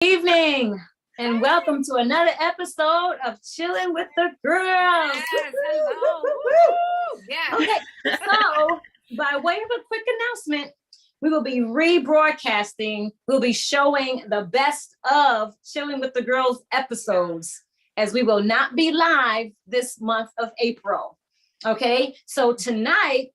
Evening and welcome to another episode of Chilln with the Girlz. Yes, hello. Woo-hoo. Yes. Okay, so by way of a quick announcement, we will be rebroadcasting. We'll be showing the best of Chilln with the Girlz episodes, as we will not be live this month of April. Okay, so tonight,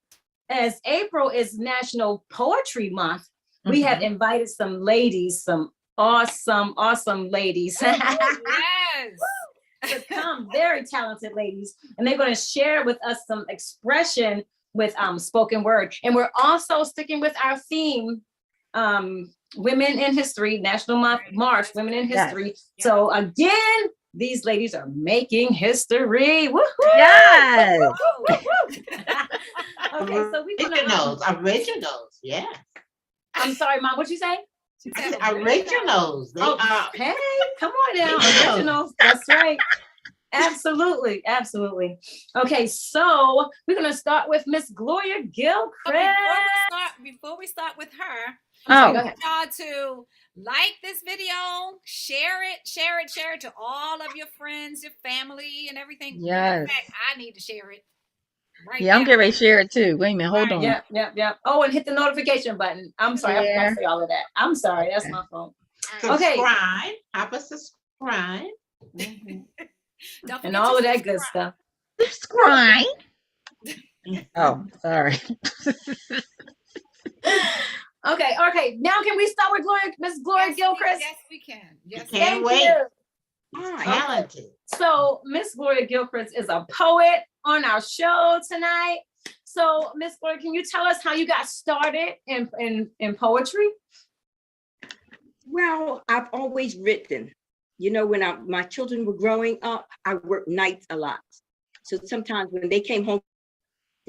as April is National Poetry Month, we have invited some ladies, some awesome ladies Yes. to come, very talented ladies, and they're going to share with us some expression with spoken word. And we're also sticking with our theme, Women in History, National March, Women in History. Yes. So again, these ladies are making history. Woo-hoo! Yes. Okay, so we're gonna originals, yeah. I'm sorry, Mom, what'd you say? Originals. They are. Hey, come on now. Originals. That's right. Absolutely. Okay, so we're going to start with Miss Gloria Gilchrist. Before we start with her, I want y'all to like this video, share it to all of your friends, your family, and everything. Yes. In fact, I need to share it. Right yeah, now. I'm getting ready to share it too. Wait a minute, hold on. Yep. Oh, and hit the notification button. I'm sorry, I forgot to say all of that. I'm sorry, that's my fault. Okay. Subscribe. Have a subscribe. And all of that good stuff. Subscribe. Oh, sorry. Okay. Now can we start with Miss Gloria Gilchrist? Yes, we can. Yes, can't wait. Talented. So Miss Gloria Gilchrist is a poet on our show tonight. So Miss Gloria, can you tell us how you got started in poetry? Well, I've always written. You know, when my children were growing up, I worked nights a lot. So sometimes when they came home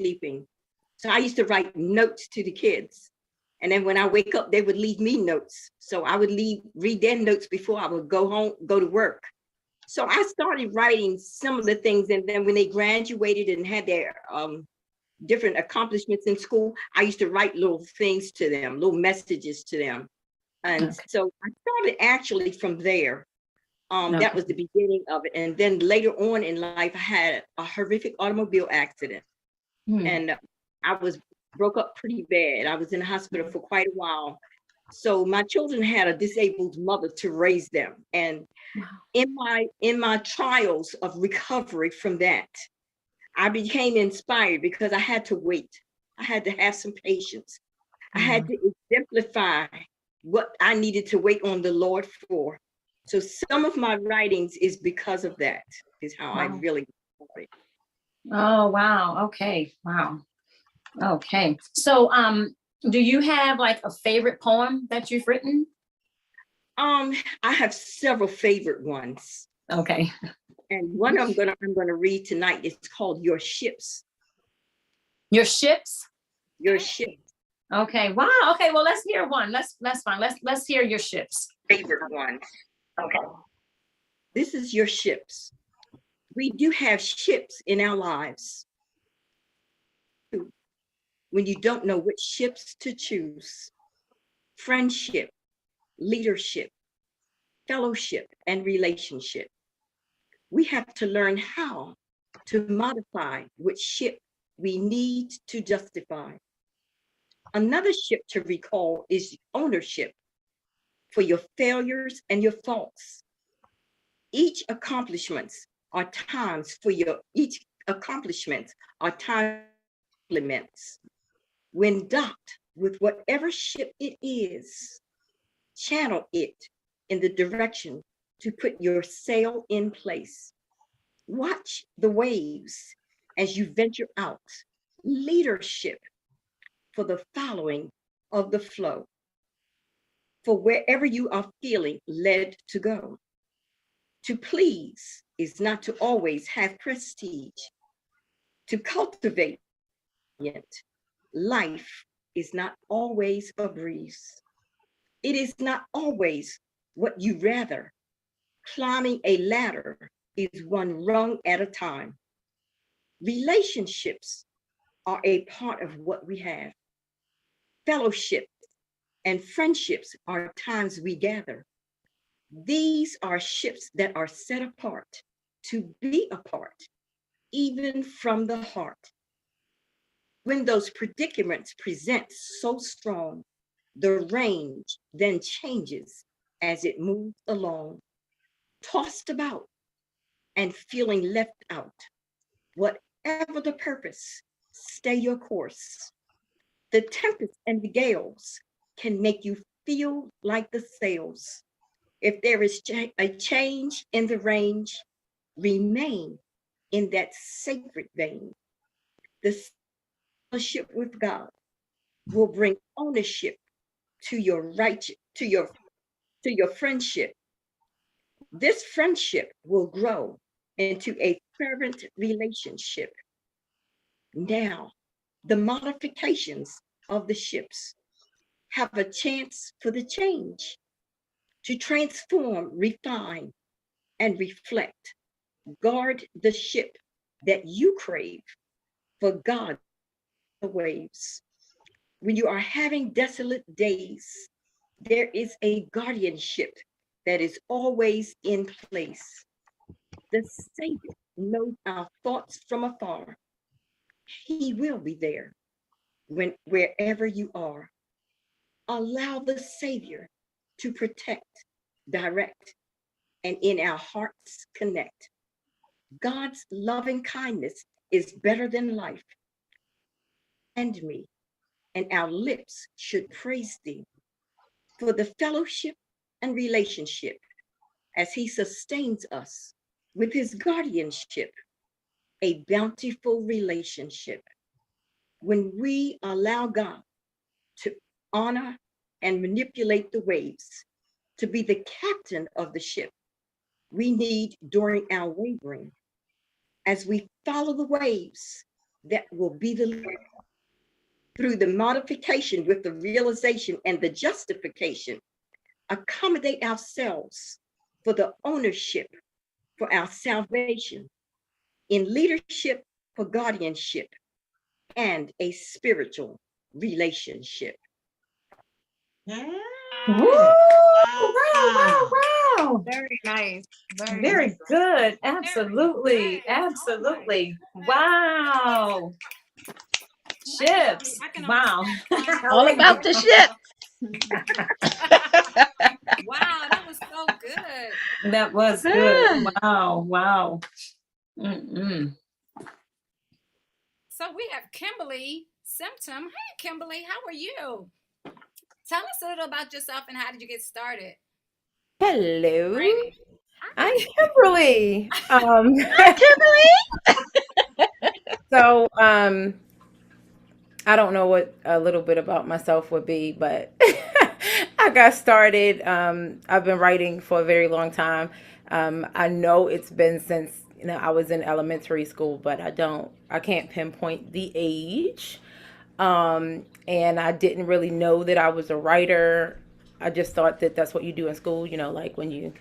sleeping, so I used to write notes to the kids. And then when I wake up, they would leave me notes. So I would read their notes before I would go to work. So I started writing some of the things. And then when they graduated and had their different accomplishments in school, I used to write little things to them, little messages to them. And so I started actually from there. That was the beginning of it. And then later on in life, I had a horrific automobile accident. And I broke up pretty bad. I was in the hospital for quite a while. So my children had a disabled mother to raise them. And in my trials of recovery from that, I became inspired because I had to wait. I had to have some patience. I had to exemplify what I needed to wait on the Lord for. So some of my writings is because of that, is how I really started. Oh, wow. Okay. Wow. Okay. So do you have like a favorite poem that you've written? I have several favorite ones. Okay. And one I'm gonna read tonight is called Your Ships. Your Ships? Your Ships. Okay. Wow. Okay. Well, let's hear one. That's fine. Let's hear Your Ships. Favorite ones. Okay. This is Your Ships. We do have ships in our lives. When you don't know which ships to choose: friendship, leadership, fellowship, and relationship. We have to learn how to modify which ship we need to justify. Another ship to recall is ownership for your failures and your faults. Each accomplishments are times compliments. When docked with whatever ship it is, channel it in the direction to put your sail in place. Watch the waves as you venture out. Leadership for the following of the flow. For wherever you are feeling led to go. To please is not to always have prestige. To cultivate life is not always a breeze. It is not always what you rather. Climbing a ladder is one rung at a time. Relationships are a part of what we have. Fellowship and friendships are times we gather. These are ships that are set apart to be apart, even from the heart. When those predicaments present so strong, the range then changes as it moves along, tossed about and feeling left out. Whatever the purpose, stay your course. The tempests and the gales can make you feel like the sails. If there is a change in the range, remain in that sacred vein. The fellowship with God will bring ownership to your to your friendship. This friendship will grow into a fervent relationship. Now, the modifications of the ships have a chance for the change to transform, refine, and reflect. Guard the ship that you crave for God the waves. When you are having desolate days, there is a guardianship that is always in place. The Savior knows our thoughts from afar. He will be there wherever you are. Allow the Savior to protect, direct, and in our hearts connect. God's loving kindness is better than life. And me, and our lips should praise thee for the fellowship and relationship as he sustains us with his guardianship, a bountiful relationship. When we allow God to honor and manipulate the waves, to be the captain of the ship we need during our wavering, as we follow the waves that will be the through the modification with the realization and the justification, accommodate ourselves for the ownership for our salvation, in leadership for guardianship, and a spiritual relationship. Yeah. Woo! Wow, wow. Very nice. Very nice. good. Absolutely. Absolutely. Wow. Ships. I can Wow. All about the ship. Wow, that was so good. That was good. Wow. Wow. Mm-mm. So we have Kimberly Symptom. Hey, Kimberly, how are you? Tell us a little about yourself and how did you get started? Hello, Great. I'm Kimberly. Kimberly? So, I don't know what a little bit about myself would be, but I got started. I've been writing for a very long time. I know it's been since I was in elementary school, but I can't pinpoint the age. And I didn't really know that I was a writer. I just thought that that's what you do in school, like when you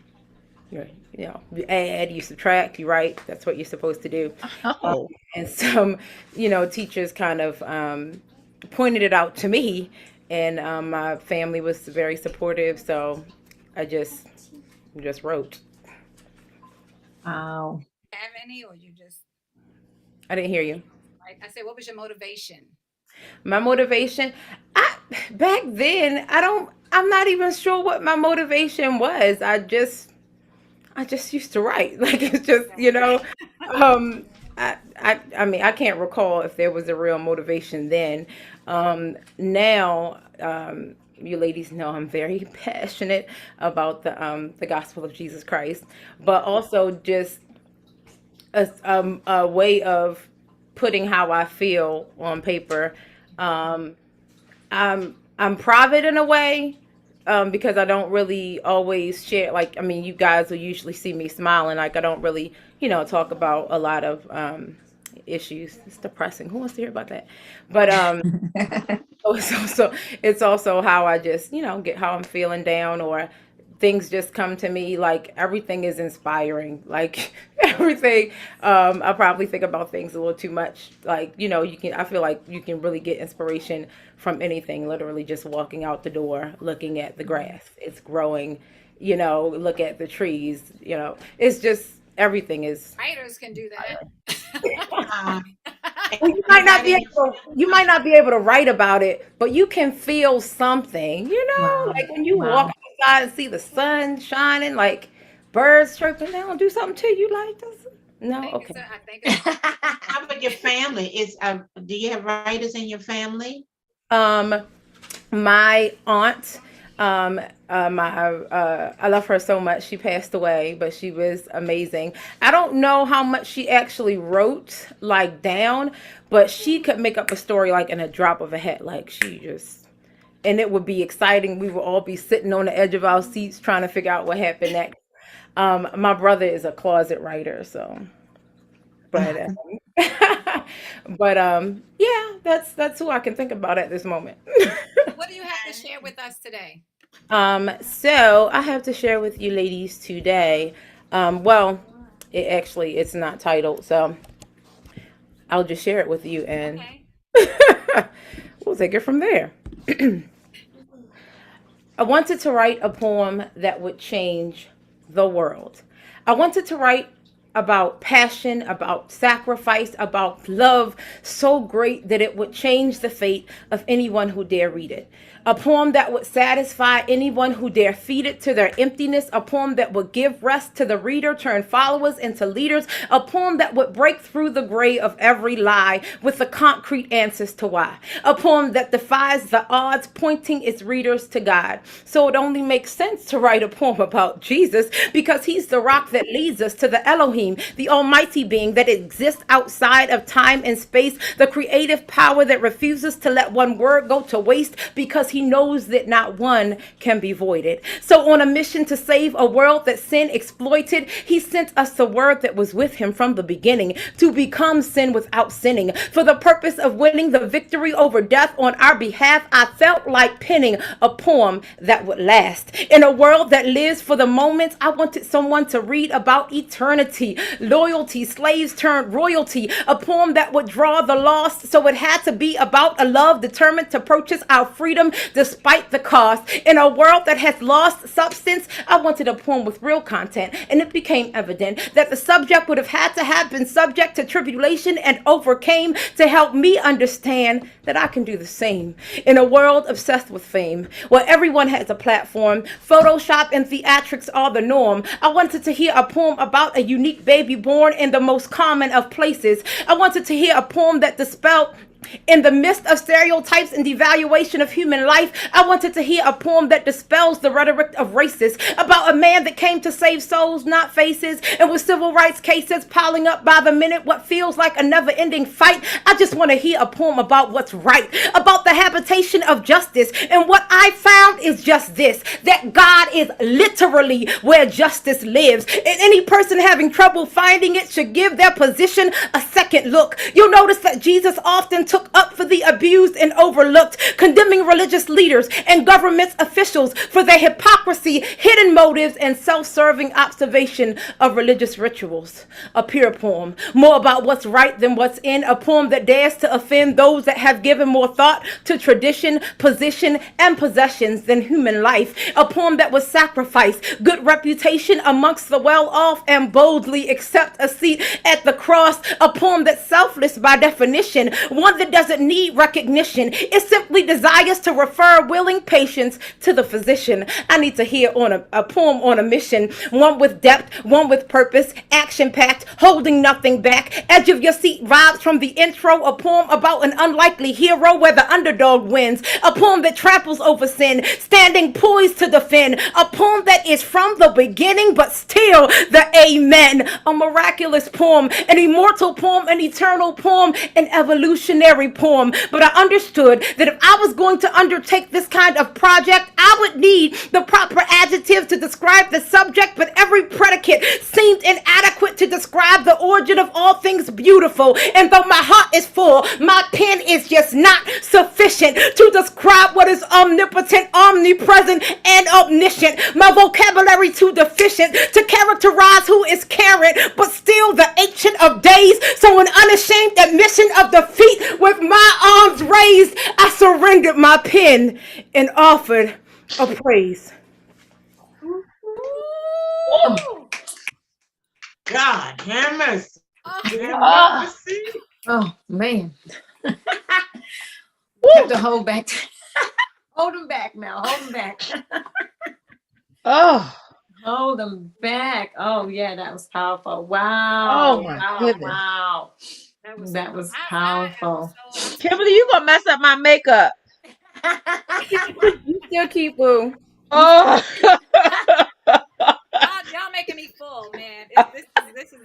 add, you subtract, you write. That's what you're supposed to do. Oh. And some, teachers kind of pointed it out to me, and my family was very supportive, so I just wrote. Wow. Have any, or you just? I didn't hear you. I said, what was your motivation? My motivation, back then, I'm not even sure what my motivation was. I just used to write. Like, it's just, I mean, I can't recall if there was a real motivation then. Now, you ladies know I'm very passionate about the gospel of Jesus Christ, but also just a way of putting how I feel on paper. I'm private in a way, because I don't really always share. Like, I mean, you guys will usually see me smiling. Like, I don't really, talk about a lot of issues. It's depressing. Who wants to hear about that? But it's also how I just, get how I'm feeling down, or things just come to me. Like, everything is inspiring. Like, everything. I probably think about things a little too much. Like, I feel like you can really get inspiration from anything, literally just walking out the door, looking at the grass. It's growing, look at the trees. It's just everything is. Writers can do that. Uh, Well, you might not be able to write about it, but you can feel something, Wow. like when you Wow. walk outside and see the sun shining, like birds chirping down, do something to you like this. No, okay. I think it's How about your family? Do you have writers in your family? My aunt, I love her so much. She passed away, but she was amazing. I don't know how much she actually wrote like down, but she could make up a story like in a drop of a hat. Like and it would be exciting. We would all be sitting on the edge of our seats trying to figure out what happened next. My brother is a closet writer, so, but, yeah, that's who I can think about at this moment. What do you have to share with us today? So I have to share with you ladies today. Well, it's not titled, so I'll just share it with you and Okay. we'll take it from there. I wanted to write a poem that would change the world. I wanted to write about passion, about sacrifice, about love so great that it would change the fate of anyone who dare read it. A poem that would satisfy anyone who dare feed it to their emptiness. A poem that would give rest to the reader, turn followers into leaders. A poem that would break through the gray of every lie with the concrete answers to why. A poem that defies the odds, pointing its readers to God. So it only makes sense to write a poem about Jesus because he's the rock that leads us to the Elohim, the almighty being that exists outside of time and space, the creative power that refuses to let one word go to waste because he knows that not one can be voided. So on a mission to save a world that sin exploited, he sent us the word that was with him from the beginning to become sin without sinning. For the purpose of winning the victory over death on our behalf, I felt like penning a poem that would last. In a world that lives for the moments, I wanted someone to read about eternity, loyalty, slaves turned royalty, a poem that would draw the lost. So it had to be about a love determined to purchase our freedom despite the cost. In a world that has lost substance, I wanted a poem with real content, and it became evident that the subject would have been subject to tribulation and overcame to help me understand that I can do the same. In a world obsessed with fame, where everyone has a platform, Photoshop and theatrics are the norm, I wanted to hear a poem about a unique baby born in the most common of places. I wanted to hear a poem that dispelled in the midst of stereotypes and devaluation of human life. I wanted to hear a poem that dispels the rhetoric of racists, about a man that came to save souls, not faces, and with civil rights cases piling up by the minute, what feels like a never-ending fight. I just want to hear a poem about what's right, about the habitation of justice. And what I found is just this, that God is literally where justice lives. And any person having trouble finding it should give their position a second look. You'll notice that Jesus often took up for the abused and overlooked, condemning religious leaders and government officials for their hypocrisy, hidden motives, and self-serving observation of religious rituals. A pure poem, more about what's right than what's in, a poem that dares to offend those that have given more thought to tradition, position, and possessions than human life. A poem that was sacrifice, good reputation amongst the well-off, and boldly accept a seat at the cross. A poem that's selfless by definition, one that doesn't need recognition. It simply desires to refer willing patients to the physician. I need to hear a poem on a mission, one with depth, one with purpose, action-packed, holding nothing back. Edge of your seat vibes from the intro, a poem about an unlikely hero where the underdog wins. A poem that tramples over sin, standing poised to defend. A poem that is from the beginning, but still the amen. A miraculous poem, an immortal poem, an eternal poem, an evolutionary poem. But I understood that if I was going to undertake this kind of project, I would need the proper adjectives to describe the subject, but every predicate seemed inadequate to describe the origin of all things beautiful. And though my heart is full, my pen is just not sufficient to describe what is omnipotent, omnipresent, and omniscient. My vocabulary too deficient to characterize who is caring, but still the ancient of days. So an unashamed admission of defeat, with my arms raised, I surrendered my pen and offered a praise. Woo! God, have mercy. Oh, Have mercy. Oh man. Have to hold back. Hold them back, Mel. Hold them back. Oh, Hold them back. Oh yeah, that was powerful. Wow. oh my Wow. goodness. Wow. That was powerful. Kimberly, you gonna mess up my makeup. You still keep boo. Oh, Y'all making me full, man. This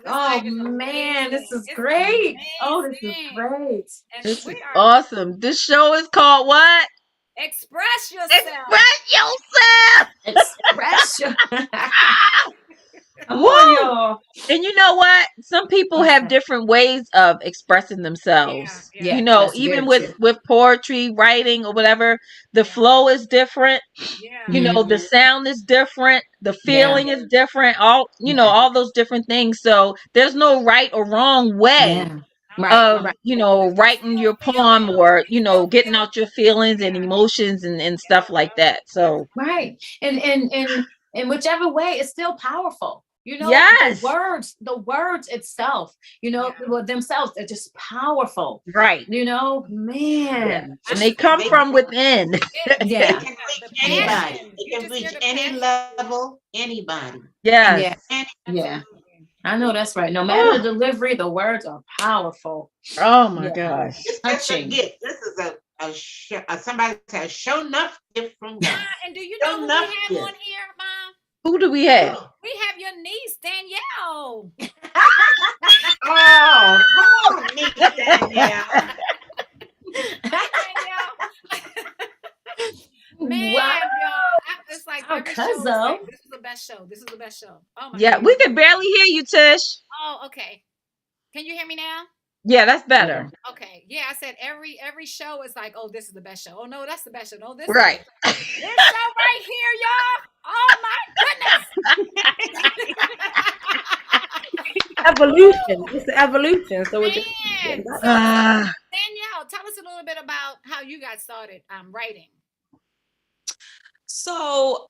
Oh night is man, this amazing. is It's great. Oh, this is amazing. great. And this we is are awesome. This show is called what? express yourself. Express yourself. Expression. Come Woo! on, y'all. And you know what? Some people have different ways of expressing themselves. Yeah. You know, That's even very true. with poetry, writing, or whatever, the flow is different. Yeah. You know, the sound is different, the Yeah. feeling is different, all you know, Yeah. all those different things. So there's no right or wrong way Yeah. Right. of, Right. you know, You writing still your feel poem, it. or, you You know, still getting feel out your feelings and yeah. emotions and stuff like that. So Right. And whichever way, it's still powerful. You know, yes, the words itself, you know, Yeah. well, themselves, they're just powerful. right. You know, Yeah. man. And they come They, from within. Yeah. they Yeah. can The reach anybody. passion. They You can just hear reach the any passion. level, anybody. Yes. Yeah. And Yeah. Absolutely. I know that's right. No matter Oh, the delivery, the words are powerful. oh my Yeah. gosh. it's just a Touching. gift. This is a show, somebody says, show enough gift from God. And do you Show know who we enough have gift. on here, Mom? Who do we have? We have your niece, Danielle. Oh, come on, niece Danielle. Danielle. Man, Wow. y'all. It's like Our every show is cousin. like, this is the best show. This is the best show. Oh my Yeah, God. we can barely hear you, Tish. Oh, okay. Can you hear me now? Yeah, that's better. Okay. Yeah, I said every show is like, oh, this is the best show. Oh no, that's the best show. No, this Right. this show right here, y'all. Oh my goodness. Evolution. It's the evolution. So it Man. So, Ah, Danielle, tell us a little bit about how you got started writing. So,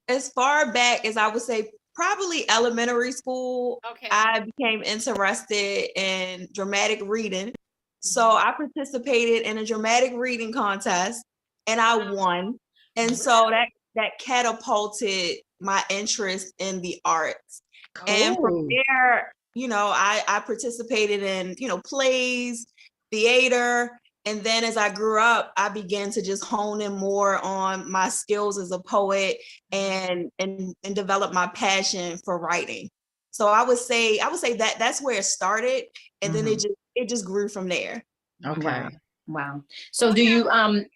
as far back as I would say, probably elementary school, Okay. I became interested in dramatic reading. So, I participated in a dramatic reading contest and I won. And so that catapulted my interest in the arts. And from cool. there, you know, I participated in, you know, plays, theater. And then as I grew up, I began to just hone in more on my skills as a poet and develop my passion for writing. So I would say that that's where it started. And then it just grew from there. Okay. Wow. Wow. So do you I'm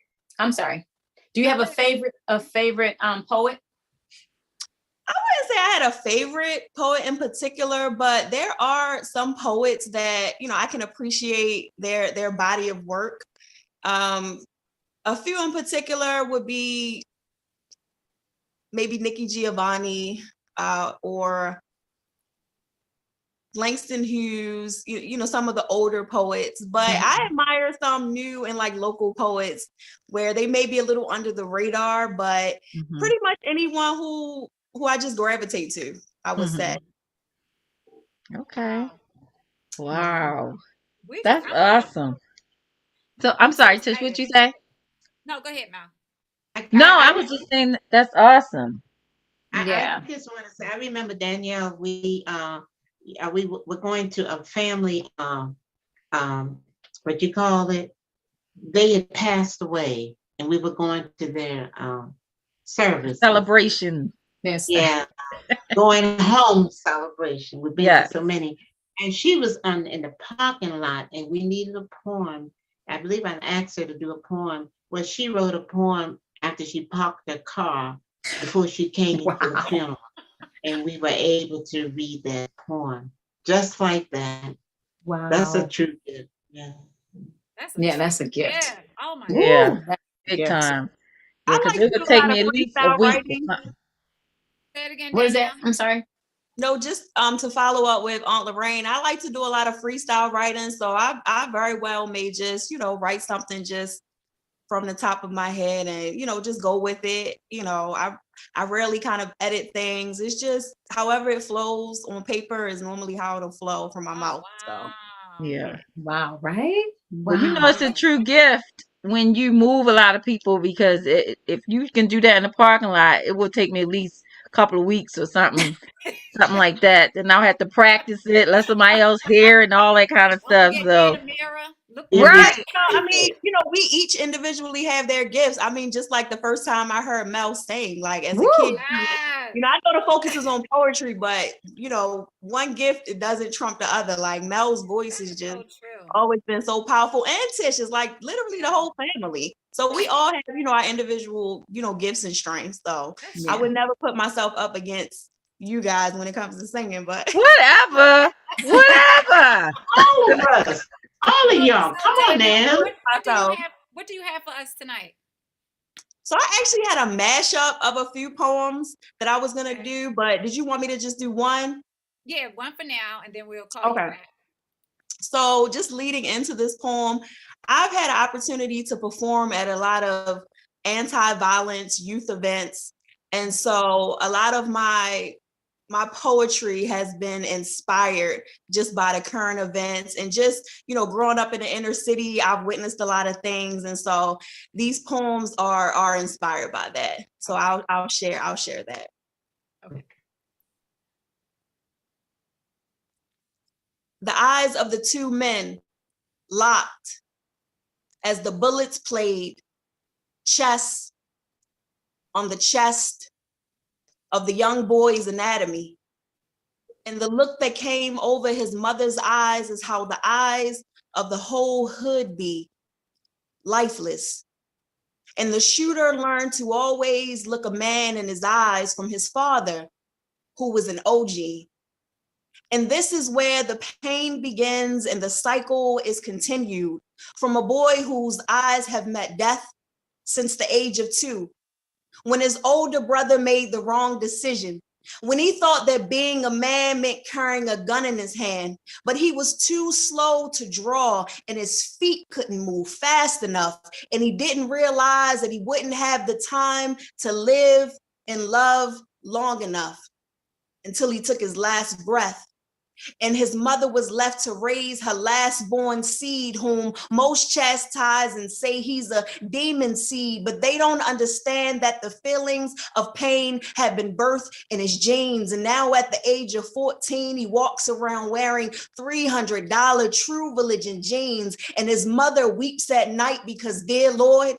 sorry. Do you have a favorite poet? I wouldn't say I had a favorite poet in particular, but there are some poets that, you know, I can appreciate their body of work. A few in particular would be maybe Nikki Giovanni or Langston Hughes, you know, some of the older poets, but I admire some new and like local poets where they may be a little under the radar, but pretty much anyone who I just gravitate to, I would say. Okay. Wow. We That's just- awesome. So I'm sorry, Tish, what'd you say? No, go ahead, Mal. No, I was just saying that's awesome. Yeah. I just want to say, I remember Danielle, we were going to a family, what you call it? They had passed away and we were going to their service. Celebration. Yes. Yeah. Going home celebration. We've been to so many. And she was in the parking lot and we needed a poem. I believe I asked her to do a poem. Well, she wrote a poem after she parked her car before she came into the funeral. And we were able to read that poem just like that. Wow. That's a true gift. Yeah. That's a gift. Yeah. Oh my Yeah. Ooh, that's a Big gift. time. I Yeah, because like it to do would a take lot me of at least a freestyle week. writing. Say it again, What is that? Danielle. I'm sorry. No, just to follow up with Aunt Lorraine, I like to do a lot of freestyle writing. So I very well may just, you know, write something just from the top of my head and, just go with it. I rarely kind of edit things. It's just however it flows on paper is normally how it'll flow from my mouth. Wow. So Yeah. Wow, right? Well, Wow. it's a true gift when you move a lot of people, because if you can do that in the parking lot, it will take me at least a couple of weeks or something like that. Then I'll have to practice it, let somebody else hear and all that kind of stuff. Get So in the mirror. Look right. we each individually have their gifts. I mean, just like the first time I heard Mel sing, like as Woo! a kid, Yes. I know the focus is on poetry, but one gift, it doesn't trump the other. Like Mel's voice is just So true. always been so powerful, and Tish is like literally the whole family. So we all have, our individual, gifts and strengths. So Yeah. I would never put myself up against you guys when it comes to singing, but Whatever. All of us. All of y'all. Come on now. What do you have for us tonight? So I actually had a mashup of a few poems that I was gonna do, but did you want me to just do one? Yeah, one for now, and then we'll call you back. So just leading into this poem, I've had an opportunity to perform at a lot of anti-violence youth events. And so a lot of my poetry has been inspired just by the current events, and just, growing up in the inner city, I've witnessed a lot of things. And so these poems are inspired by that. So I'll share that. Okay. The eyes of the two men locked as the bullets played chess on the chest of the young boy's anatomy. And the look that came over his mother's eyes is how the eyes of the whole hood be, lifeless. And the shooter learned to always look a man in his eyes from his father, who was an OG. And this is where the pain begins and the cycle is continued, from a boy whose eyes have met death since the age of 2. When his older brother made the wrong decision, when he thought that being a man meant carrying a gun in his hand, but he was too slow to draw and his feet couldn't move fast enough, and he didn't realize that he wouldn't have the time to live and love long enough until he took his last breath. And his mother was left to raise her last born seed, whom most chastise and say he's a demon seed, but they don't understand that the feelings of pain have been birthed in his genes. And now at the age of 14, he walks around wearing $300 True Religion jeans, and his mother weeps at night because, dear Lord,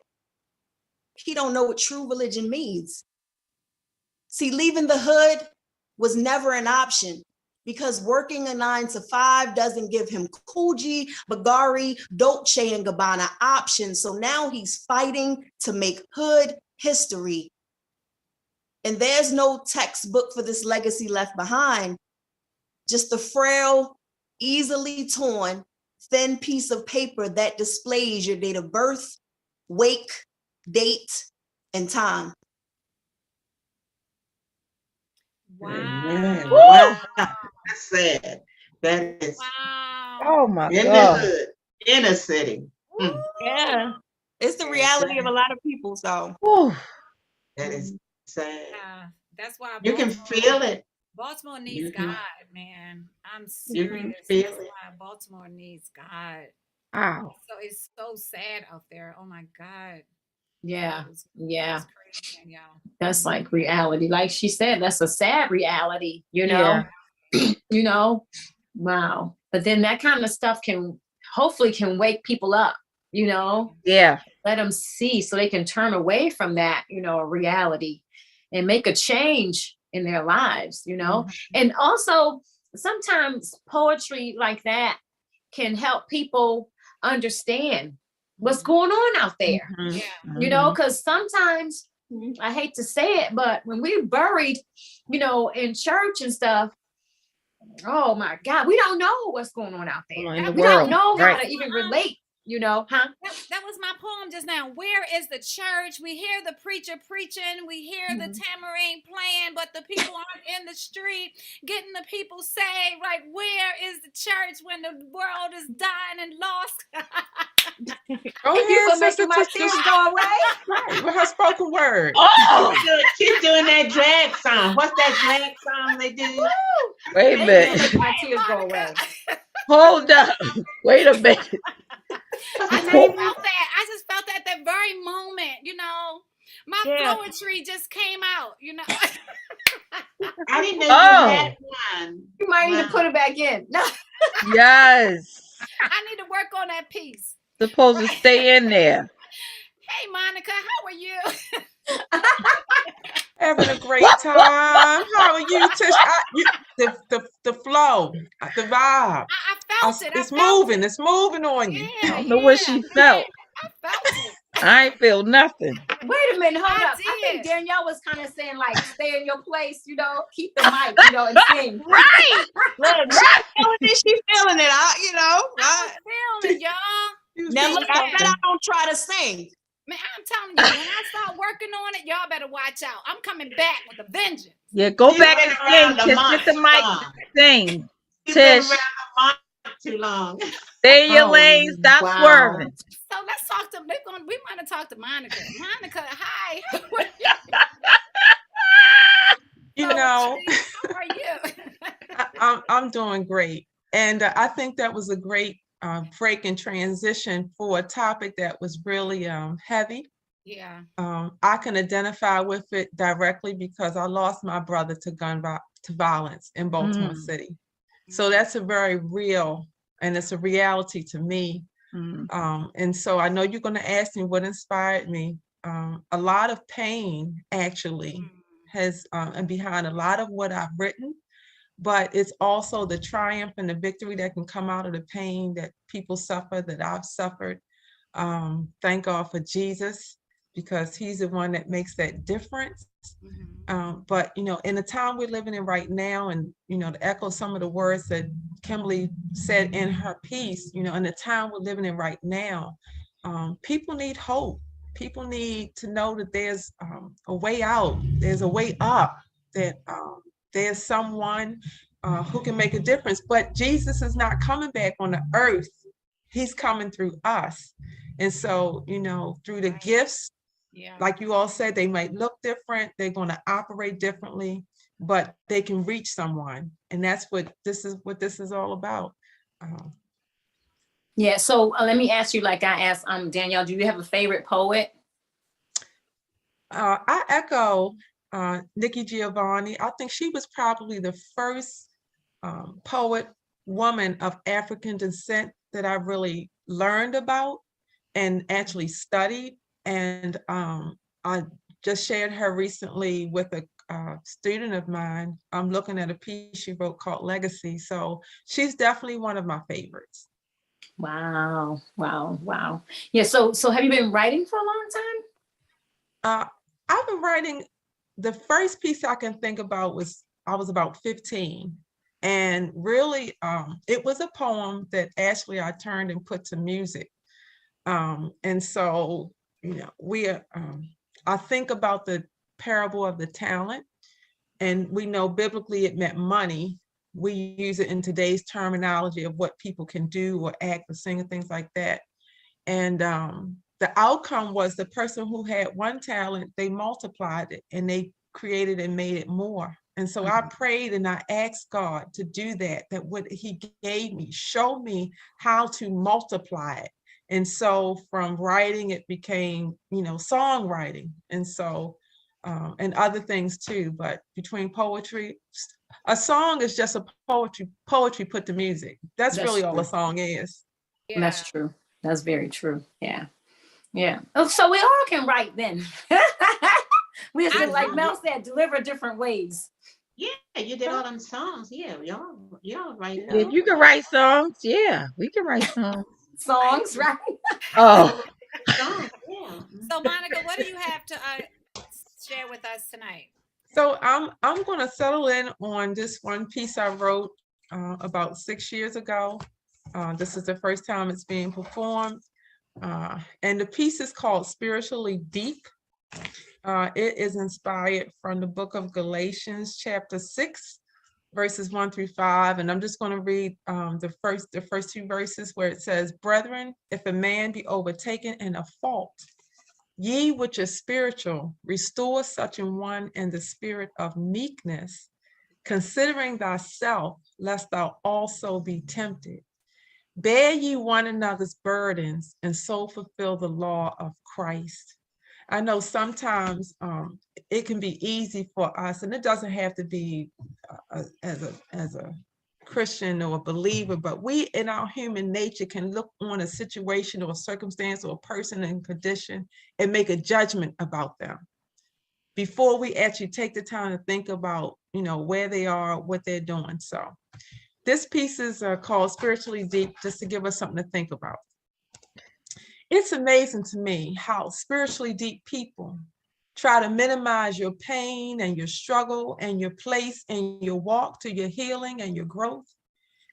he don't know what true religion means. See, leaving the hood was never an option, because working a 9-to-5 doesn't give him Coogee, Bulgari, Dolce & Gabbana options. So now he's fighting to make hood history. And there's no textbook for this legacy left behind, just a frail, easily torn, thin piece of paper that displays your date of birth, wake, date, and time. Wow. Wow. That's sad. That is Wow. Oh my in God. the hood, inner city. Yeah. It's the reality of a lot of people. So Whew. That is sad. Yeah, that's why You can feel it. Baltimore needs You can- God, man. I'm You can serious. feel That's it. why Baltimore needs God. Wow. So it's so sad out there. Oh my God. Yeah. Yeah. It's crazy, man, y'all. That's like reality. Like she said, that's a sad reality, Yeah. Wow. But then that kind of stuff hopefully can wake people up, Yeah. let them see so they can turn away from that, reality and make a change in their lives, And also sometimes poetry like that can help people understand what's going on out there, Mhm. because sometimes, I hate to say it, but when we're buried, in church and stuff, oh my God, we don't know what's going on out there. In the We world. don't know how Right. to even relate you know, huh? That was my poem just now. Where is the church? We hear the preacher preaching. We hear the tambourine playing, but the people aren't in the street getting the people saved. Like, where is the church when the world is dying and lost? Go Thank you ahead, for making my tears go away. Right, with her spoken word. Oh, She's doing that drag song. What's that drag song they do? wait a Thank you for minute. making my tears go away. Hold up. Wait a minute. I just felt that at that very moment, you know. My Yeah. poetry just came out, you know. I didn't know you Oh. had one. You might need to Wow. put it back in. No. Yes. I need to work on that piece. Supposed to stay in there. Hey, Monica, how are you? Having a great time. How are you, Tish? The flow, the vibe. I felt it. It's moving. It's moving on you. I don't know what she felt. I felt it. I ain't feel nothing. Wait a minute, hold I up. I think did. Danielle was kind of saying, like, stay in your place, you know, keep the mic, you know, and sing. Right. Look, she feeling it. I was feeling it, y'all. Now look, I Yeah. said I don't try to sing. Man, I'm telling you, when I start working on it, y'all better watch out. I'm coming back with a vengeance. Yeah, go You back been and around sing. the Just mic get the mic long. and sing. You've been Tish, around the mic too long. stay in your Oh, lane. Stop wow. swerving. So let's talk to. We might have talked to Monica. Monica, hi. You know, How are you? I'm doing great, and I think that was a great break and transition for a topic that was really heavy. Yeah. I can identify with it directly because I lost my brother to violence in Baltimore City. So that's a very real, and it's a reality to me. And so I know you're going to ask me what inspired me. A lot of pain actually has and behind a lot of what I've written, but it's also the triumph and the victory that can come out of the pain that people suffer, that I've suffered. Thank God for Jesus, because he's the one that makes that difference. But, you know, in the time we're living in right now, and, you know, to echo some of the words that Kimberly said in her piece, you know, in the time we're living in right now, people need hope. People need to know that there's a way out, there's a way up, that there's someone who can make a difference. But Jesus is not coming back on the earth. He's coming through us. And so, you know, through the gifts, like you all said, they might look different, they're going to operate differently, but they can reach someone. And that's what this is all about. Yeah, so let me ask you, like I asked Danielle, do you have a favorite poet? I echo Nikki Giovanni. I think she was probably the first poet woman of African descent that I really learned about and actually studied. And I just shared her recently with a student of mine. I'm looking at a piece she wrote called Legacy. So she's definitely one of my favorites. Wow. Yeah, so have you been writing for a long time? I've been writing. The first piece I can think about was I was about 15. And really, it was a poem that actually I turned and put to music. And so, you know, I think about the parable of the talent, and we know biblically it meant money. We use it in today's terminology of what people can do or act or sing and things like that. And the outcome was the person who had one talent, they multiplied it and they created and made it more. And so I prayed and I asked God to do that what he gave me, show me how to multiply it. And so from writing, it became, you know, songwriting. And so, and other things too, but between poetry, a song is just a poetry put to music. That's really all a song is. Yeah. That's true. That's very true. Yeah. Oh, so we all can write then. We just, like Mel said, deliver different ways. Yeah, you did all them songs. Yeah, y'all write it. If you can write songs, yeah, we can write songs. Songs, right? Oh, Songs, yeah. So Monica, what do you have to share with us tonight? So I'm going to settle in on this one piece I wrote about 6 years ago. This is the first time it's being performed. And the piece is called Spiritually Deep. It is inspired from the book of Galatians, chapter 6, verses 1 through 5. And I'm just going to read the first two verses where it says, "Brethren, if a man be overtaken in a fault, ye which are spiritual, restore such an one in the spirit of meekness, considering thyself, lest thou also be tempted. Bear ye one another's burdens, and so fulfill the law of Christ." I know sometimes it can be easy for us, and it doesn't have to be as a Christian or a believer, but we in our human nature can look on a situation or a circumstance or a person and condition and make a judgment about them before we actually take the time to think about, where they are, what they're doing. So this piece is called Spiritually Deep, just to give us something to think about. It's amazing to me how spiritually deep people try to minimize your pain and your struggle and your place and your walk to your healing and your growth,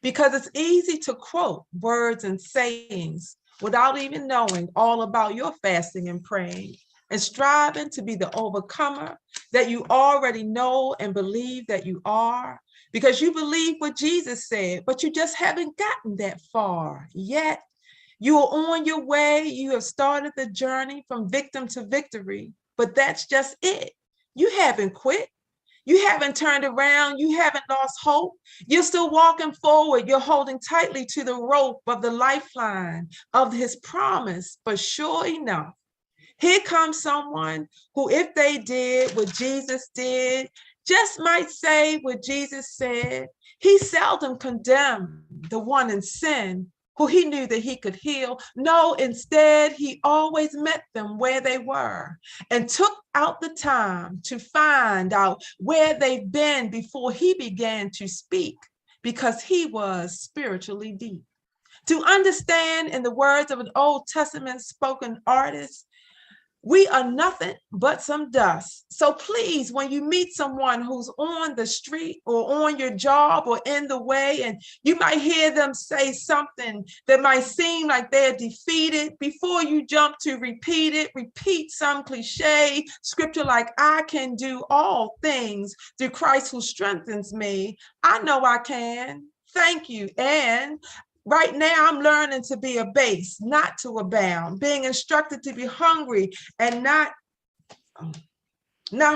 because it's easy to quote words and sayings without even knowing all about your fasting and praying and striving to be the overcomer that you already know and believe that you are, because you believe what Jesus said, but you just haven't gotten that far yet. You are on your way. You have started the journey from victim to victory, but that's just it. You haven't quit. You haven't turned around. You haven't lost hope. You're still walking forward. You're holding tightly to the rope of the lifeline of his promise. But sure enough, here comes someone who, if they did what Jesus did, just might say what Jesus said. He seldom condemned the one in sin who he knew that he could heal. No, instead, he always met them where they were and took out the time to find out where they've been before he began to speak, because he was spiritually deep. To understand, in the words of an Old Testament spoken artist, we are nothing but some dust. So please, when you meet someone who's on the street or on your job or in the way, and you might hear them say something that might seem like they're defeated, before you jump to repeat it, repeat some cliche scripture like, "I can do all things through Christ who strengthens me." I know I can. Thank you. And right now, I'm learning to be a base, not to abound, being instructed to be hungry and not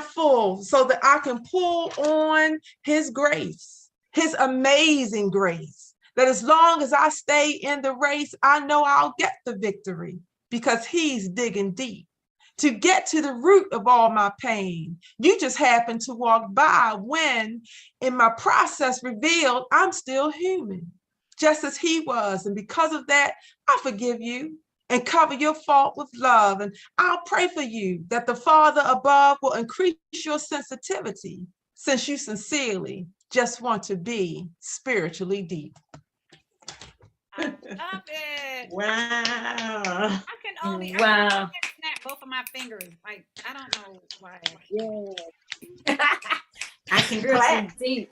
full, so that I can pull on his grace, his amazing grace, that as long as I stay in the race, I know I'll get the victory, because he's digging deep to get to the root of all my pain. You just happen to walk by when, in my process revealed, I'm still human, just as he was. And because of that, I forgive you and cover your fault with love. And I'll pray for you that the Father above will increase your sensitivity, since you sincerely just want to be spiritually deep. I love it. Wow. I can only snap both of my fingers. Like, I don't know why. Yeah. I can clap. Deep.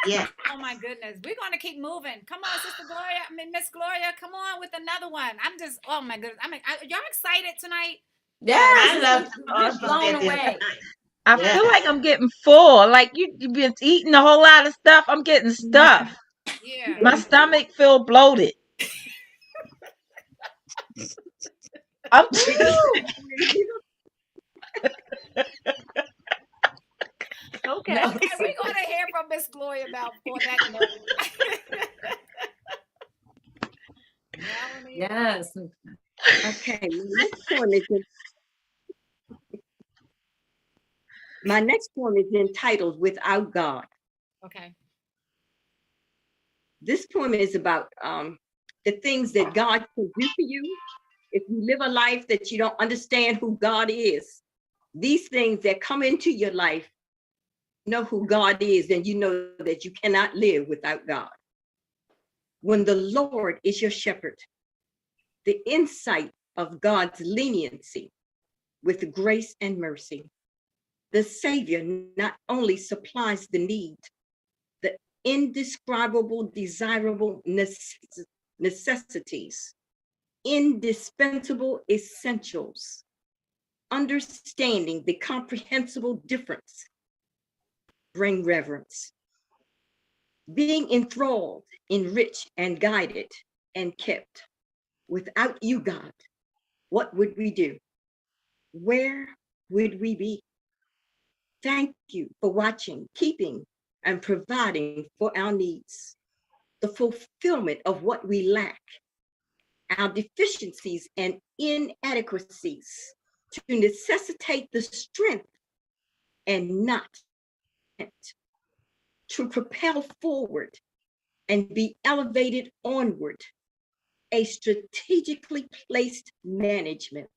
Yeah. Oh my goodness. We're going to keep moving. Come on, Sister Gloria. Miss Gloria, come on with another one. Oh my goodness. Y'all excited tonight? Yeah, I love I'm blown away. I feel like I'm getting full. Like you've been eating a whole lot of stuff. I'm getting stuffed. Yeah. My stomach feel bloated. I'm Okay. No. Okay, we're going to hear from Miss Gloria about for that note. Yes. Okay. My next poem is entitled Without God. Okay. This poem is about the things that God can do for you. If you live a life that you don't understand who God is, these things that come into your life, know who God is, then you know that you cannot live without God. When the Lord is your shepherd, the insight of God's leniency with grace and mercy, the Savior not only supplies the need, the indescribable, desirable necessities, indispensable essentials, understanding the comprehensible difference, bring reverence. Being enthralled, enriched, and guided, and kept. Without you, God, what would we do? Where would we be? Thank you for watching, keeping, and providing for our needs, the fulfillment of what we lack, our deficiencies and inadequacies, to necessitate the strength and not to propel forward and be elevated onward, a strategically placed management.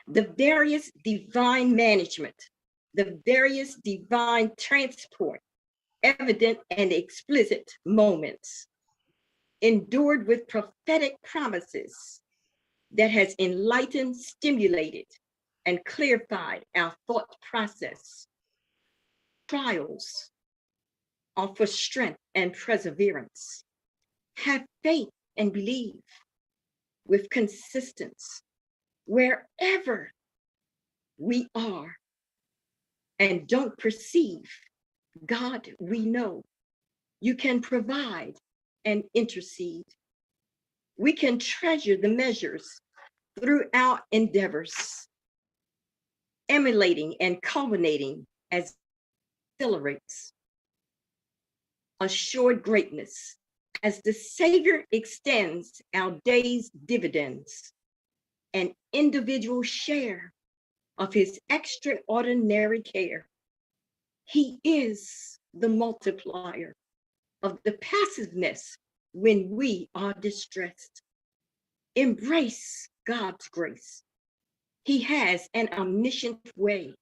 The various divine management, the various divine transport, evident and explicit moments, endured with prophetic promises that has enlightened, stimulated, and clarified our thought process. Trials offer strength and perseverance. Have faith and believe with consistency wherever we are and don't perceive. God, we know you can provide and intercede. We can treasure the measures through our endeavors, emulating and culminating as accelerates assured greatness as the Savior extends our day's dividends, an individual share of his extraordinary care. He is the multiplier of the passiveness when we are distressed. Embrace God's grace. He has an omniscient way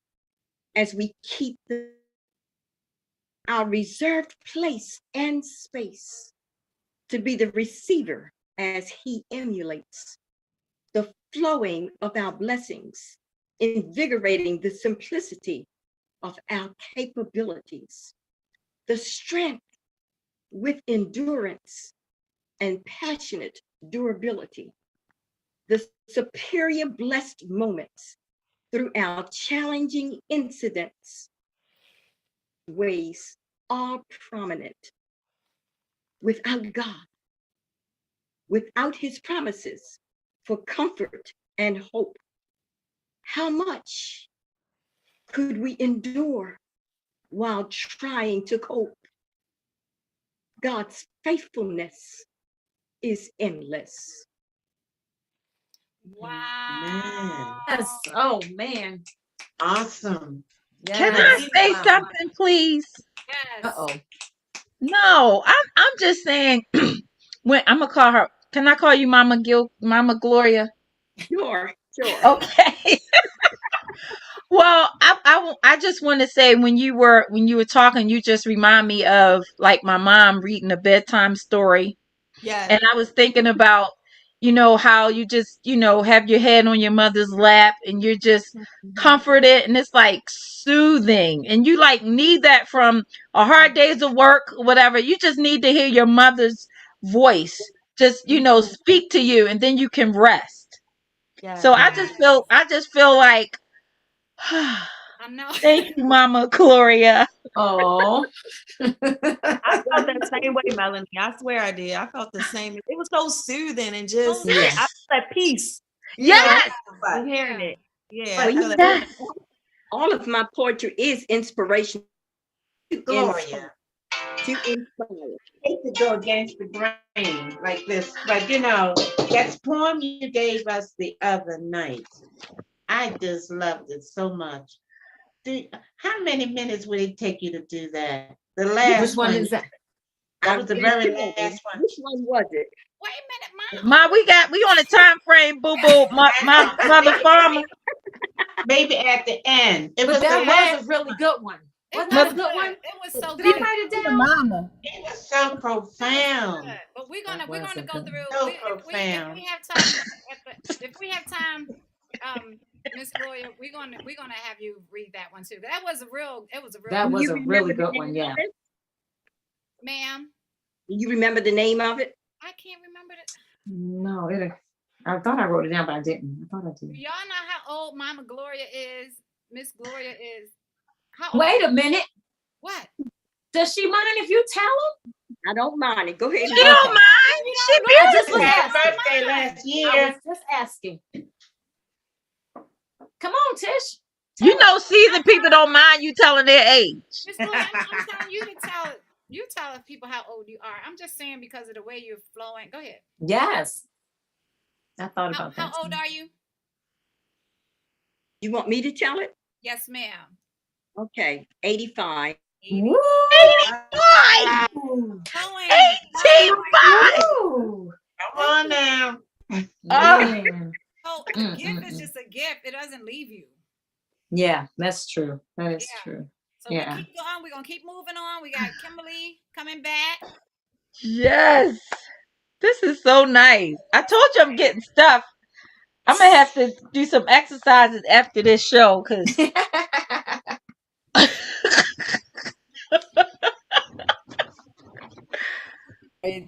as we keep our reserved place and space to be the receiver as he emulates the flowing of our blessings, invigorating the simplicity of our capabilities, the strength with endurance and passionate durability, the superior blessed moments through our challenging incidents, ways are prominent. Without God, without his promises for comfort and hope, how much could we endure while trying to cope? God's faithfulness is endless. Wow. Yes. Oh man. Awesome. Yes. Can I say something, please? Yes. Uh-oh. No, I'm just saying. When I'm gonna call her. Can I call you Mama Gloria? Sure. Okay. Well, I just want to say when you were talking, you just remind me of like my mom reading a bedtime story. Yes. And I was thinking about, how you just, have your head on your mother's lap and you're just comforted and it's like soothing. And you like need that from a hard days of work, whatever. You just need to hear your mother's voice just, speak to you and then you can rest. Yes. So I just feel like, I know. thank you, Mama Gloria. Oh. I felt that same way, Melanie. I swear I did. I felt the same. It was so soothing and just Yes. I felt at peace. Yes. But hearing it. Yeah. Well, I feel Yes. all of my poetry is inspiration. Gloria. To inspire. I hate to go against the grain like this, but that poem you gave us the other night, I just loved it so much. How many minutes would it take you to do that? The last Which one is that? That was the very last one. Which one was it? Wait a minute, Mom. Ma, we on a time frame, boo boo. My mother farmer. Maybe at the end. But that was a really good one. Wasn't that a good one? It was so Did I good. write it down? Mama. It was so profound. But we're gonna go through. So If profound. we have time, if we have time, Miss Gloria, we're gonna have you read that one too. That was a real. That was a really good one. Yeah. Ma'am. You remember the name of it? I can't remember it. No, I thought I wrote it down, but I didn't. I thought I did. Y'all know how old Mama Gloria is? Miss Gloria is. How old? Wait a minute. What? Does she mind if you tell him? I don't mind it. Go ahead. She don't mind. She I just was Happy asking. birthday last I year. was just asking. Come on, Tish. You know, seasoned people don't mind you telling their age. Miss Gloria, I'm telling you to tell. You tell people how old you are. I'm just saying because of the way you're flowing. Go ahead. Yes. I thought about that. How old are you? You want me to tell it? Yes, ma'am. Okay, 85. Woo! 85! Ooh. 85! Ooh. Come on now. Man. Oh, a gift is just a gift. It doesn't leave you. Yeah, that's true. That is Yeah. true. So Yeah. we keep going. We're gonna keep moving on. We got Kimberly coming back. Yes. This is so nice. I told you I'm getting stuff. I'm going to have to do some exercises after this show because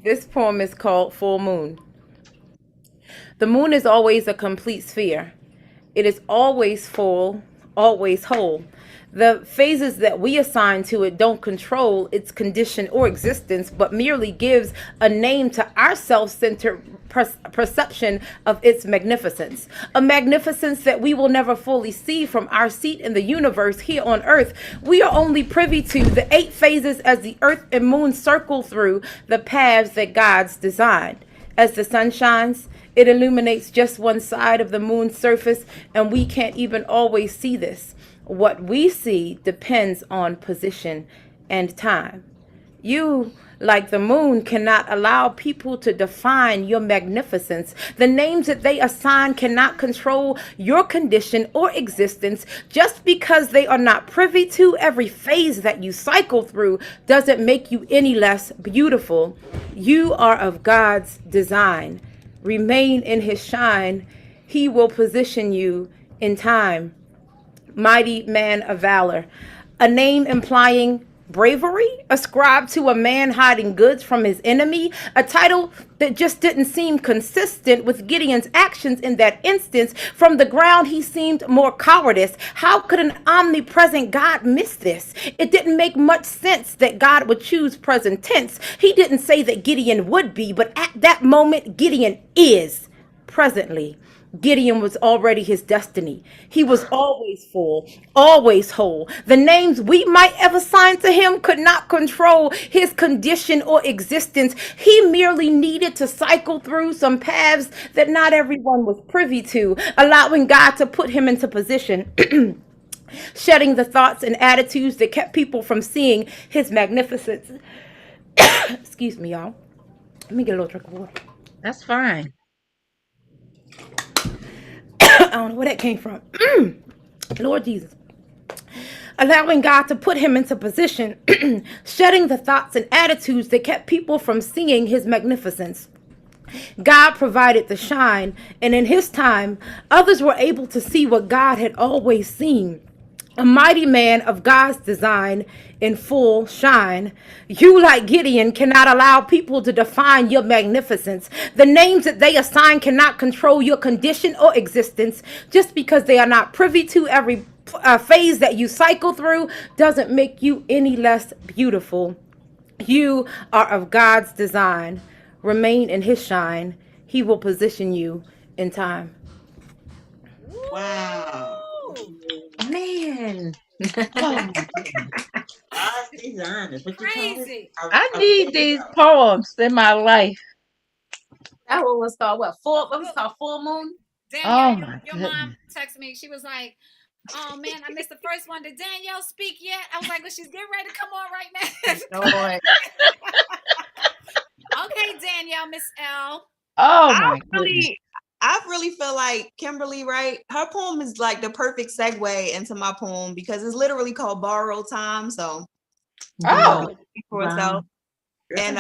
This poem is called Full Moon. The moon is always a complete sphere. It is always full, always whole. The phases that we assign to it don't control its condition or existence, but merely gives a name to our self-centered perception of its magnificence. A magnificence that we will never fully see from our seat in the universe here on Earth. We are only privy to the 8 phases as the Earth and Moon circle through the paths that God's designed. As the sun shines, it illuminates just one side of the moon's surface, and we can't even always see this. What we see depends on position and time. You, like the moon, cannot allow people to define your magnificence. The names that they assign cannot control your condition or existence. Just because they are not privy to every phase that you cycle through doesn't make you any less beautiful. You are of God's design. Remain in his shine. He will position you in time. Mighty man of valor, a name implying bravery ascribed to a man hiding goods from his enemy, a title that just didn't seem consistent with Gideon's actions in that instance. From the ground, he seemed more cowardice. How could an omnipresent God miss this? It didn't make much sense that God would choose present tense. He didn't say that Gideon would be, but at that moment, Gideon is presently. Gideon was already his destiny. He was always full, always whole. The names we might have assigned to him could not control his condition or existence. He merely needed to cycle through some paths that not everyone was privy to, allowing God to put him into position. Shedding the thoughts and attitudes that kept people from seeing his magnificence. Excuse me, y'all. Let me get a little drink of water. that's fine. I don't know where that came from. Lord Jesus. Allowing God to put him into position, shedding the thoughts and attitudes that kept people from seeing his magnificence. God provided the shine, and in his time, others were able to see what God had always seen. A mighty man of God's design in full shine. You, like Gideon, cannot allow people to define your magnificence. The names that they assign cannot control your condition or existence. Just because they are not privy to every phase that you cycle through doesn't make you any less beautiful. You are of God's design. Remain in his shine. He will position you in time. Wow. Man. God's design is what you call it? Crazy. I need these poems in my life. That one was called what? What was it called? Full Moon? Danielle, Oh, my your mom goodness. texted me. She was like, "Oh man, I missed the first one. Did Danielle speak yet?" I was like, "Well, she's getting ready to come on right now." Lord. Okay, Danielle, Miss Elle. Oh, my goodness. I really feel like Kimberly, right? Her poem is like the perfect segue into my poem because it's literally called Borrowed Time. So, Oh, for Wow. itself. And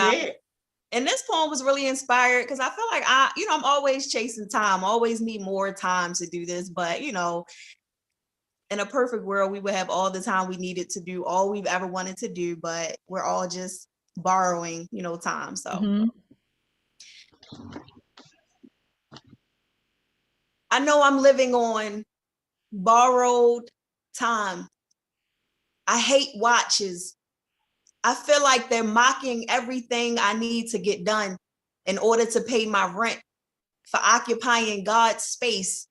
And this poem was really inspired because I feel like I'm always chasing time, always need more time to do this. But, in a perfect world, we would have all the time we needed to do all we've ever wanted to do, but we're all just borrowing, time. So. mhm. I know I'm living on borrowed time. I hate watches. I feel like they're mocking everything I need to get done in order to pay my rent for occupying God's space.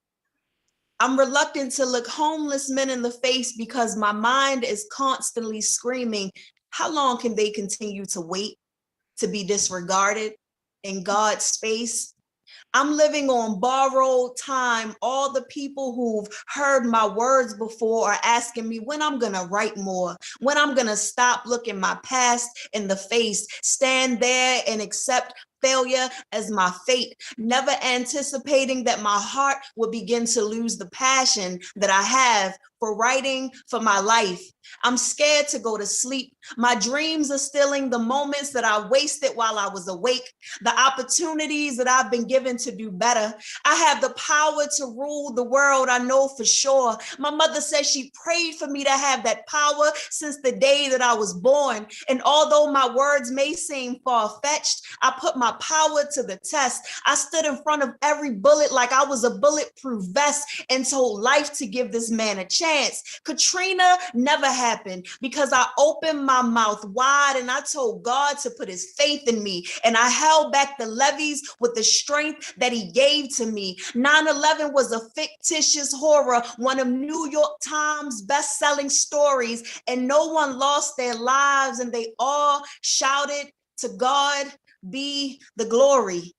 I'm reluctant to look homeless men in the face because my mind is constantly screaming, how long can they continue to wait to be disregarded in God's space? I'm living on borrowed time. All the people who've heard my words before are asking me when I'm gonna write more, when I'm gonna stop looking my past in the face, stand there and accept failure as my fate, never anticipating that my heart would begin to lose the passion that I have for writing for my life. I'm scared to go to sleep. My dreams are stealing the moments that I wasted while I was awake, the opportunities that I've been given to do better. I have the power to rule the world, I know for sure. My mother said she prayed for me to have that power since the day that I was born. And although my words may seem far-fetched, I put my power to the test. I stood in front of every bullet like I was a bulletproof vest and told life to give this man a chance. Katrina never happened because I opened my mouth wide and I told God to put his faith in me, and I held back the levees with the strength that he gave to me. 9/11 was a fictitious horror, one of New York Times best-selling stories, and no one lost their lives, and they all shouted, to God be the glory.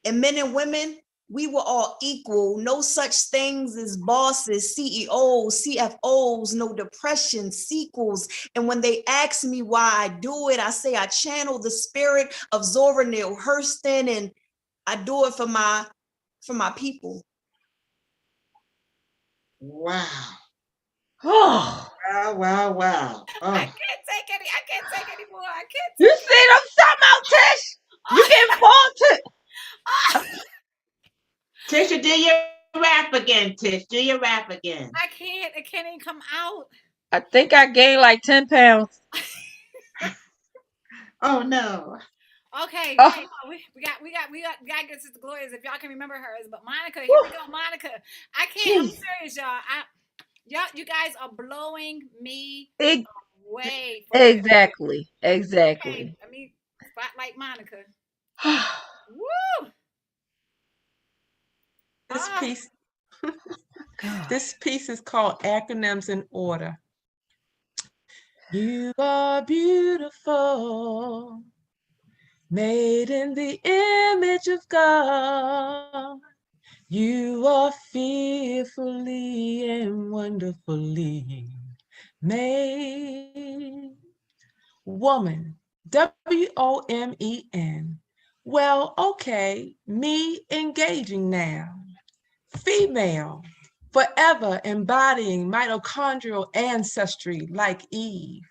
And men and women, we were all equal. No such things as bosses, CEOs, CFOs, no depression, sequels. And when they ask me why I do it, I say I channel the spirit of Zora Neale Hurston, and I do it for my people. Wow. Oh, Wow. Oh. I can't take anymore. I can't you see them something out, Tish? You getting faulted. Tisha, do your rap again, Tish. Do your rap again. I can't. It can't even come out. I think I gained like 10 pounds. Oh no. Okay, Oh. we got to get to Gloria's if y'all can remember hers. But Monica, here we go, Monica. I can't. I'm serious, y'all. You guys are blowing me away. Exactly. Okay, I mean, spotlight Monica. Woo! This piece is called Acronyms in Order. You are beautiful, made in the image of God. You are fearfully and wonderfully made. Woman, WOMEN. Well, okay, me engaging now. Female, forever embodying mitochondrial ancestry like Eve.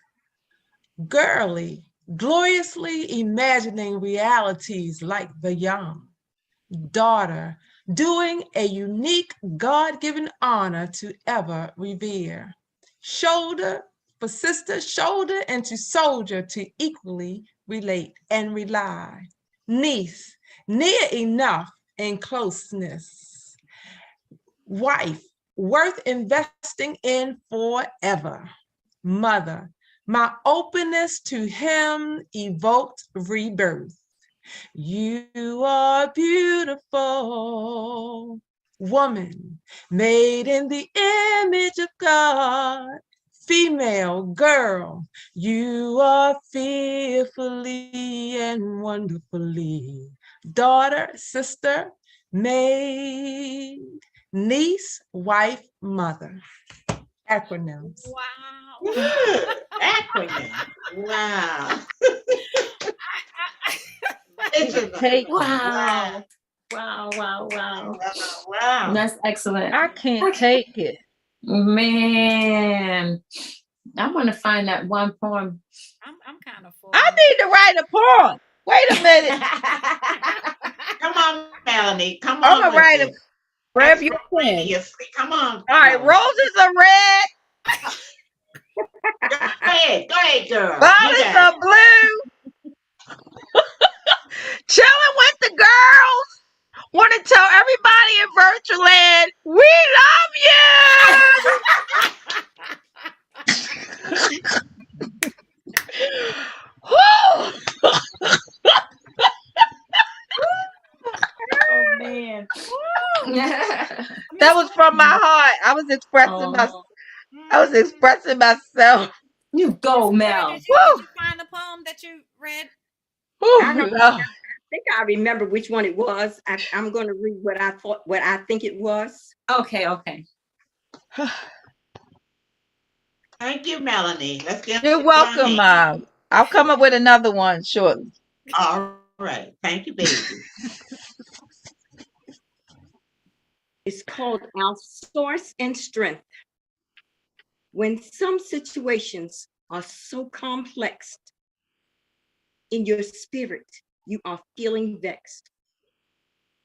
Girly, gloriously imagining realities like the young. Daughter, doing a unique God-given honor to ever revere. Shoulder for sister, shoulder into soldier to equally relate and rely. Niece, near enough in closeness. Wife, worth investing in forever. Mother, my openness to him evoked rebirth. You are beautiful, woman, made in the image of God. Female, girl, you are fearfully and wonderfully. Daughter, sister, maid, niece, wife, mother. Acronyms. Wow. Acronym. Wow. Wow. That's excellent. I can't take it. Man, I want to find that one poem. I'm kind of full. I need to write a poem. Wait a minute. Come on, Melanie. Come on. I'm gonna write it. Grab your pen. Come on. All right, roses are red. Go ahead, girl. Violets are blue. Chillin' with the girls. Want to tell everybody in virtual land That was from my heart. I was expressing myself. You go, Mel. Did Woo! you find the poem that you read? I don't Woo, Lord. think I remember which one it was. I'm going to read what I think it was. Okay. Thank you, Melanie. Let's get You're welcome, Mom. I'll come up with another one shortly. All right. Thank you, baby. It's called Our Source and Strength. When some situations are so complex, in your spirit, you are feeling vexed.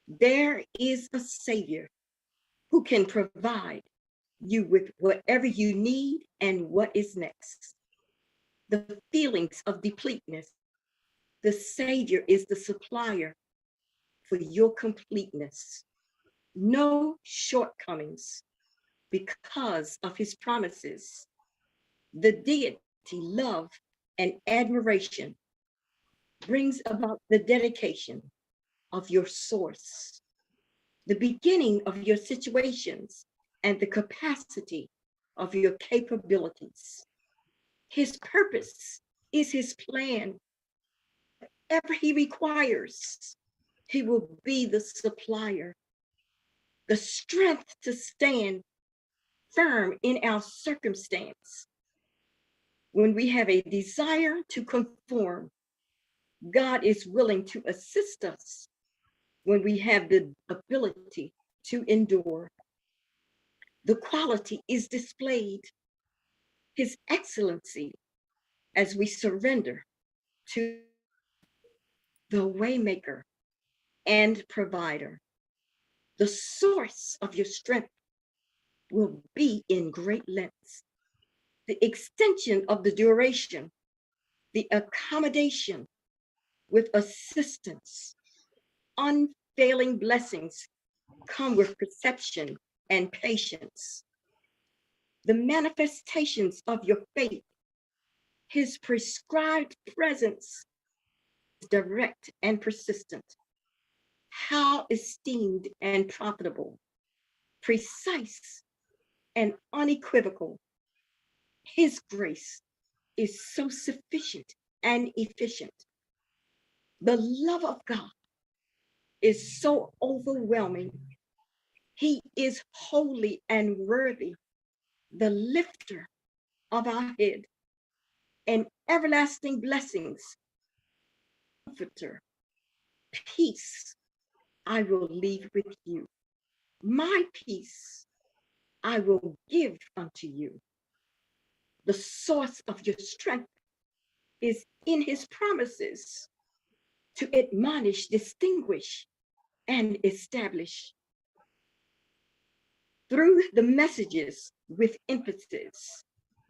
There is a Savior who can provide you with whatever you need and what is next. The feelings of depleteness, the Savior is the supplier for your completeness. No shortcomings because of his promises. The deity, love, and admiration brings about the dedication of your source, the beginning of your situations, and the capacity of your capabilities. His purpose is his plan. Whatever he requires, he will be the supplier. The strength to stand firm in our circumstance. When we have a desire to conform, God is willing to assist us when we have the ability to endure. The quality is displayed, his excellency, as we surrender to the waymaker and provider. The source of your strength will be in great lengths. The extension of the duration, the accommodation with assistance, unfailing blessings come with perception and patience. The manifestations of your faith, his prescribed presence, is direct and persistent. How esteemed and profitable, precise and unequivocal. His grace is so sufficient and efficient. The love of God is so overwhelming. He is holy and worthy, the lifter of our head, and everlasting blessings. Comforter, peace I will leave with you. My peace I will give unto you. The source of your strength is in his promises to admonish, distinguish, and establish. Through the messages with emphasis,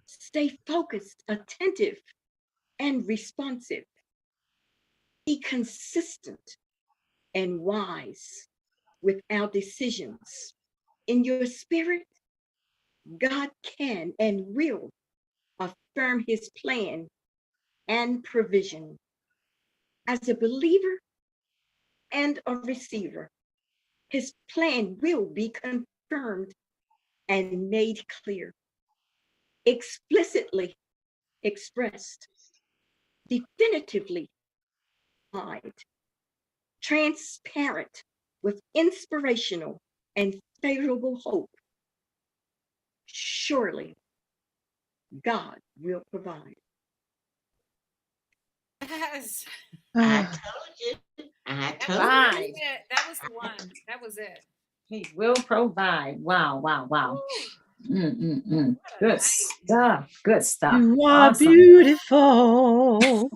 stay focused, attentive, and responsive. Be consistent and wise with our decisions. In your spirit, God can and will affirm his plan and provision. As a believer and a receiver, his plan will be confirmed and made clear, explicitly expressed, definitively applied, transparent with inspirational and favorable hope. Surely God will provide. Yes. I told you. I told you. Right. That was the one. That was it. He will provide. Wow. Ooh, Good nice. stuff. Good stuff. You are Awesome. beautiful. Sing,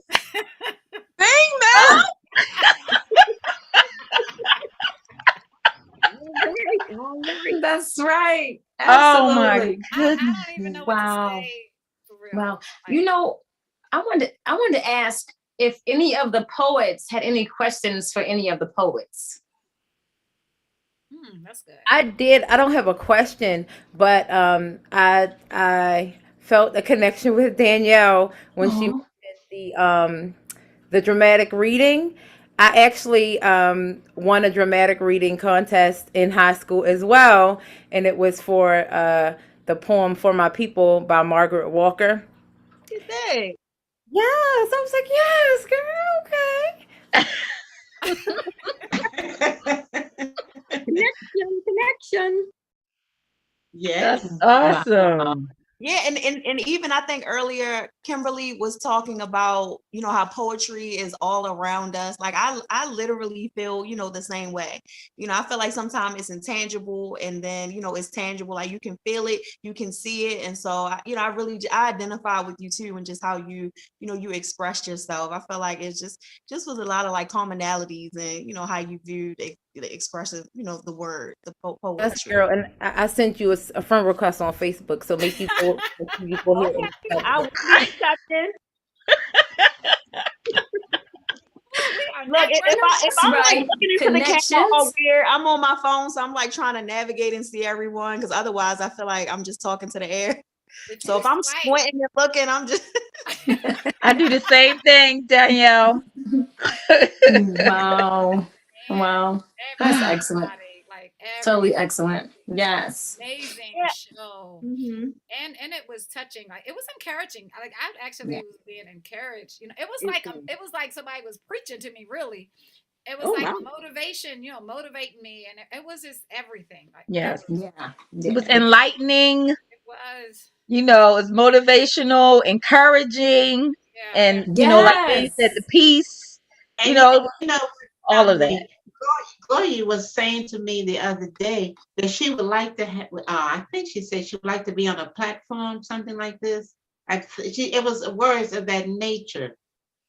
Mel. All right. That's right. Oh my Absolutely. I goodness. don't even know what Wow. to say for real. Wow. Like, You know, I wanted to ask if any of the poets had any questions for any of the poets. that's good. I did. I don't have a question, but I felt a connection with Danielle when she Aw. did the dramatic reading. I actually won a dramatic reading contest in high school as well, and it was for the poem "For My People" by Margaret Walker. You think? Yes, I was like, yes, girl, okay. Connection. Yes. That's awesome. Yeah, and even I think earlier Kimberly was talking about, how poetry is all around us. Like I literally feel, the same way. I feel like sometimes it's intangible and then, it's tangible. Like you can feel it, you can see it. And so, I identify with you too and just how you expressed yourself. I feel like it's just was a lot of like commonalities and, how you viewed the expressive, the word, the poetry. Yes, girl, and I sent you a friend request on Facebook, so make you go here. Okay, I will be accepted. Look, if I'm like looking into the camera all weird, I'm on my phone, so I'm like trying to navigate and see everyone, because otherwise I feel like I'm just talking to the air. So if I'm squinting and looking, I'm just I do the same thing, Danielle. Wow. Wow. That's excellent. Like totally excellent. Yes. Amazing show. Mm-hmm. And it was touching. Like it was encouraging. Like I actually was being encouraged. It was like somebody was preaching to me, really. It was motivation, motivating me, and it was just everything. Like yes. It was enlightening. It was. It's motivational, encouraging, and like they said, the peace. And all of that. Gloria was saying to me the other day that she would like to have, I think she said she would like to be on a platform, something like this. It was words of that nature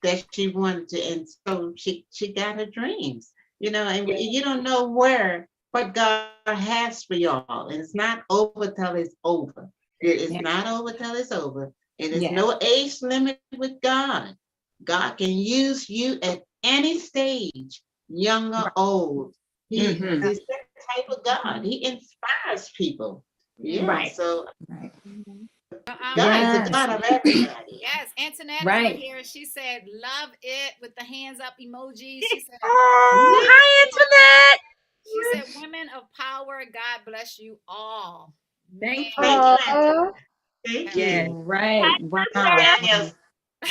that she wanted to, and so she got her dreams, and you don't know what God has for y'all, and it's not over till it's over. It is not over till it's over. And there's no age limit with God. God can use you at any stage, young or old. He's that type of God. He inspires people. Yeah. Right. So God is the God of everybody. Yes, Antoinette right here. She said, "Love it" with the hands up emoji. She said, "Oh, hi, Antoinette." She said, "Women of power, God bless you all." Thank you. Thank you. Right. Wow.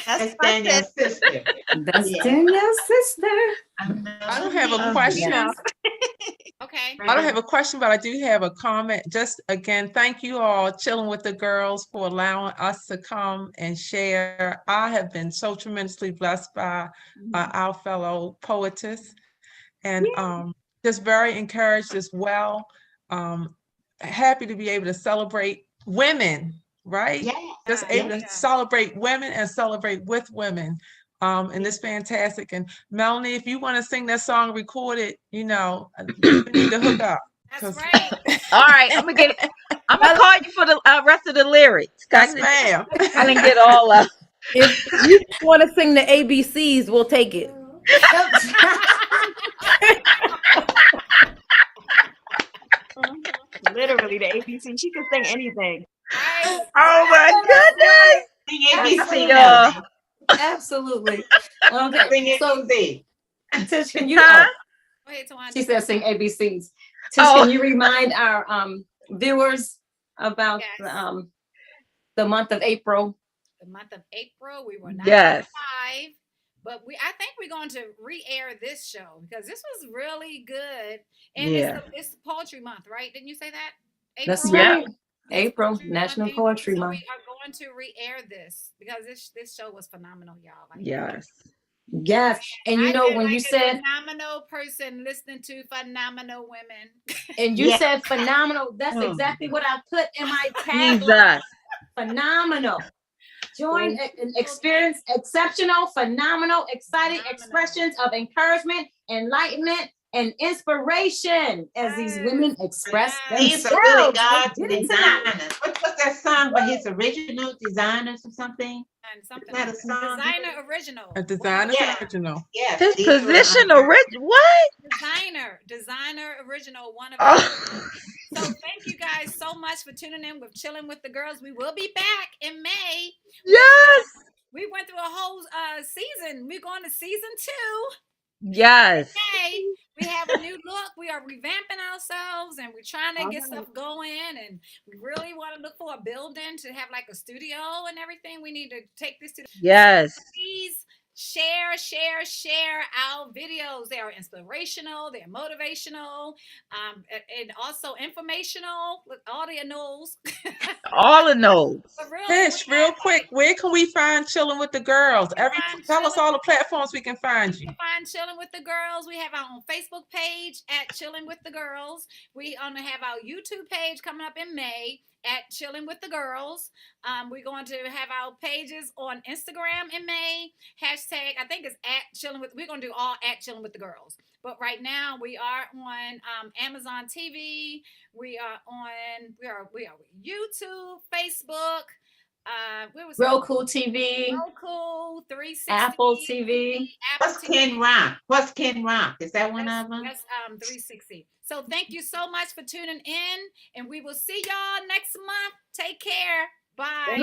That's Daniel's sister. That's Daniel's sister. I don't have a question. Okay. I don't have a question, but I do have a comment. Just again, thank you all, Chilling with the Girls, for allowing us to come and share. I have been so tremendously blessed by our fellow poetess, and just very encouraged as well. Happy to be able to celebrate women, right? Just able to celebrate women and celebrate with women. And it's fantastic. And Melanie, if you want to sing that song, record it, you need to hook up. That's right. All right, I'm gonna call you for the rest of the lyrics. Yes, ma'am. I didn't get all of. If you want to sing the ABCs, we'll take it. Literally the ABC. She can sing anything. Oh my goodness! ABC, absolutely. Okay, so Tish, can you? She said sing ABCs. Tish, can you remind our viewers about the month of April? The month of April, we were not live, but I think we're going to re-air this show because this was really good. And it's Poetry Month, right? Didn't you say that? April? That's right. April, National Poetry Month. We are going to re-air this because this show was phenomenal, y'all. Like, yes. And when you said phenomenal person listening to phenomenal women, and you said phenomenal, that's exactly what I put in my tagline. Phenomenal. Join and experience exceptional, phenomenal, exciting expressions of encouragement, enlightenment, and inspiration as these women express themselves. Really God's designers. What's that song by his original designers or something? Designer original. A designer original. Yes. His position original. What? Designer original. One of So thank you guys so much for tuning in with Chilling with the Girls. We will be back in May. Yes. We went through a whole season. We're going to season 2. Yes. Hey, we have a new look. We are revamping ourselves and we're trying to get stuff going. And we really want to look for a building to have like a studio and everything. We need to take this to Yes. so please share our videos. They are inspirational, they're motivational, and also informational with all the knows. All of those. But really, Fish, real quick, where can we find Chillin' with the Girls? Tell us all the platforms we can find you. Find Chillin' with the Girls. We have our own Facebook page at Chillin' with the Girls. We have our YouTube page coming up in May at Chillin' with the Girls. We're going to have our pages on Instagram in May. Hashtag, I think it's at Chillin' with. We're going to do all at Chillin' with the Girls. But right now we are on Amazon TV. We are on YouTube, Facebook. Roku TV, Roku 360, Apple TV. What's Ken Rock? What's Ken Rock? Is that one of them? That's 360. So thank you so much for tuning in, and we will see y'all next month. Take care. Bye.